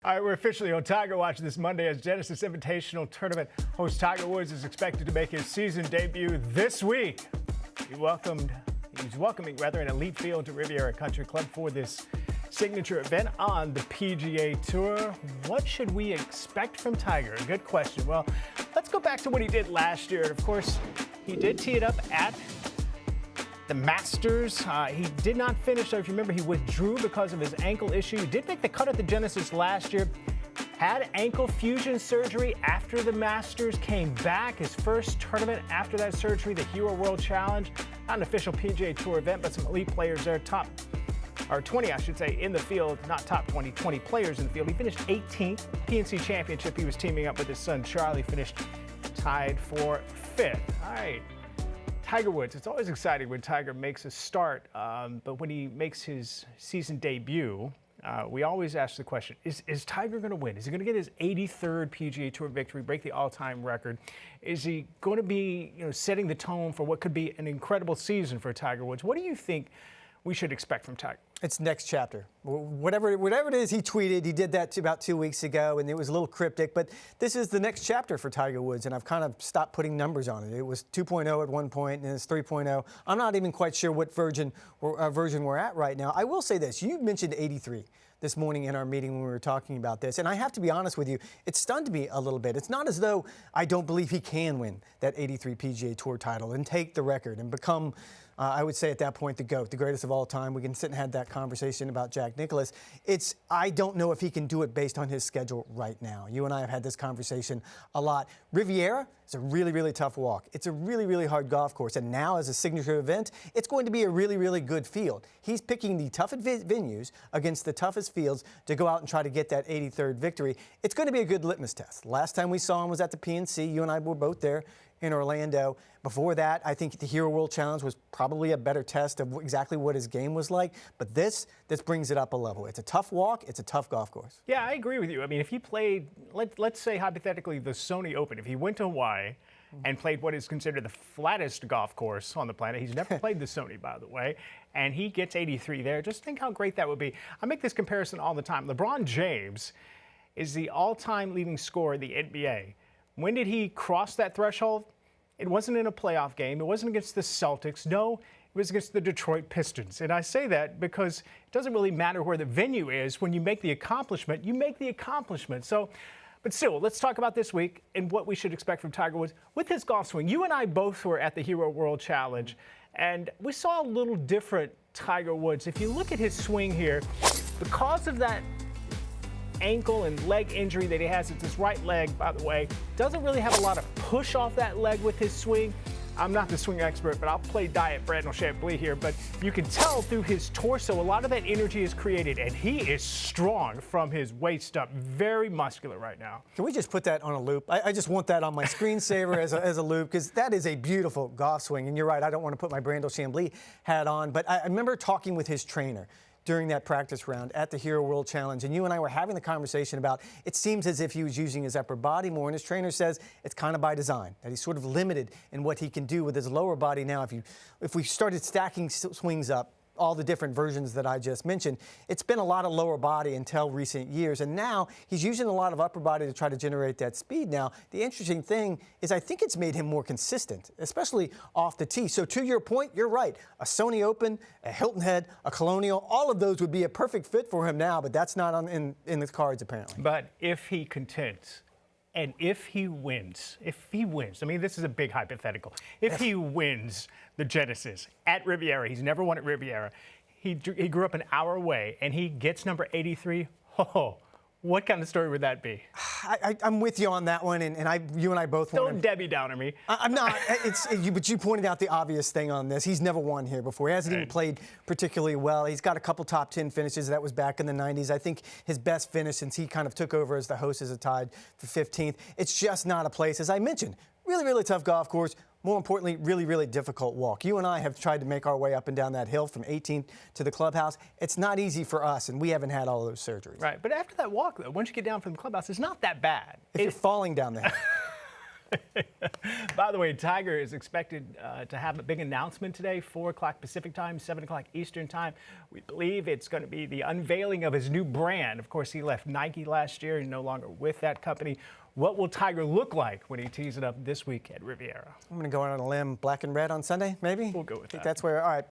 All right, we're officially on Tiger Watch this Monday as Genesis Invitational Tournament host Tiger Woods is expected to make his season debut this week. He's welcoming an elite field to Riviera Country Club for this signature event on the PGA Tour. What should we expect from Tiger? A good question. Well, let's go back to what he did last year. Of course, he did tee it up at the Masters. He did not finish, so if you remember, he withdrew because of his ankle issue. He did make the cut at the Genesis last year. Had ankle fusion surgery after the Masters, came back. His first tournament after that surgery, the Hero World Challenge. Not an official PGA Tour event, but some elite players there. 20, I should say, in the field. Not top 20 players in the field. He finished 18th. PNC Championship, he was teaming up with his son Charlie, finished tied for 5th. All right. Tiger Woods, it's always exciting when Tiger makes a start, but when he makes his season debut, we always ask the question, is Tiger going to win? Is he going to get his 83rd PGA Tour victory, break the all-time record? Is he going to be setting the tone for what could be an incredible season for Tiger Woods? What do you think we should expect from Tiger? It's next chapter. Whatever it is he tweeted, he did that about 2 weeks ago, and it was a little cryptic, but this is the next chapter for Tiger Woods, and I've kind of stopped putting numbers on it. It was 2.0 at one point, and it's 3.0. I'm not even quite sure what version we're at right now. I will say this. You mentioned 83 this morning in our meeting when we were talking about this, and I have to be honest with you, it stunned me a little bit. It's not as though I don't believe he can win that 83 PGA Tour title and take the record and become I would say at that point, the GOAT, the greatest of all time. We can sit and have that conversation about Jack Nicklaus. I don't know if he can do it based on his schedule right now. You and I have had this conversation a lot. Riviera is a really, really tough walk. It's a really, really hard golf course. And now as a signature event, it's going to be a really, really good field. He's picking the toughest venues against the toughest fields to go out and try to get that 83rd victory. It's going to be a good litmus test. Last time we saw him was at the PNC. You and I were both there in Orlando. Before that, I think the Hero World Challenge was probably a better test of exactly what his game was like. But this brings it up a level. It's a tough walk. It's a tough golf course. Yeah, I agree with you. I mean, if he played, let's say hypothetically, the Sony Open, if he went to Hawaii and played what is considered the flattest golf course on the planet, he's never played the Sony, by the way, and he gets 83 there, just think how great that would be. I make this comparison all the time. LeBron James is the all-time leading scorer in the NBA. When did he cross that threshold? It wasn't in a playoff game. It wasn't against the Celtics. No, it was against the Detroit Pistons. And I say that because it doesn't really matter where the venue is. When you make the accomplishment, you make the accomplishment. So, but still, let's talk about this week and what we should expect from Tiger Woods with his golf swing. You and I both were at the Hero World Challenge, and we saw a little different Tiger Woods. If you look at his swing here, because of that ankle and leg injury that he has, it's his right leg, by the way, doesn't really have a lot of push off that leg with his swing. I'm not the swing expert, but I'll play Diet Brandon Chablis here, but you can tell through his torso a lot of that energy is created, and he is strong from his waist up, very muscular right now. Can we just put that on a loop? I just want that on my screensaver as a loop, because that is a beautiful golf swing, and you're right, I don't want to put my Brandon Chablis hat on, but I remember talking with his trainer during that practice round at the Hero World Challenge, and you and I were having the conversation about it seems as if he was using his upper body more, and his trainer says it's kind of by design, that he's sort of limited in what he can do with his lower body. Now, if we started stacking swings up, all the different versions that I just mentioned, it's been a lot of lower body until recent years, and now he's using a lot of upper body to try to generate that speed. Now, the interesting thing is I think it's made him more consistent, especially off the tee. So to your point, you're right. A Sony Open, a Hilton Head, a Colonial, all of those would be a perfect fit for him now, but that's not in the cards apparently. But if he contends, and if he wins, I mean, this is a big hypothetical. If he wins the Genesis at Riviera, he's never won at Riviera. He grew up an hour away, and he gets number 83. Oh, what kind of story would that be? I'm with you on that one, and you and I both want to. Don't Debbie Downer me. I'm not. But you pointed out the obvious thing on this. He's never won here before. He hasn't even played particularly well. He's got a couple top 10 finishes. That was back in the 90s. I think his best finish since he kind of took over as the host is tied for 15th. It's just not a place, as I mentioned, really, really tough golf course. More importantly, really, really difficult walk. You and I have tried to make our way up and down that hill from 18th to the clubhouse. It's not easy for us, and we haven't had all those surgeries. Right, but after that walk, though, once you get down from the clubhouse, it's not that bad. If you're falling down the hill. By the way, Tiger is expected to have a big announcement today, 4 o'clock Pacific time, 7 o'clock Eastern time. We believe it's going to be the unveiling of his new brand. Of course, he left Nike last year and no longer with that company. What will Tiger look like when he tees it up this week at Riviera? I'm going to go out on a limb, black and red on Sunday, maybe? We'll go with I think that. that's where, all right.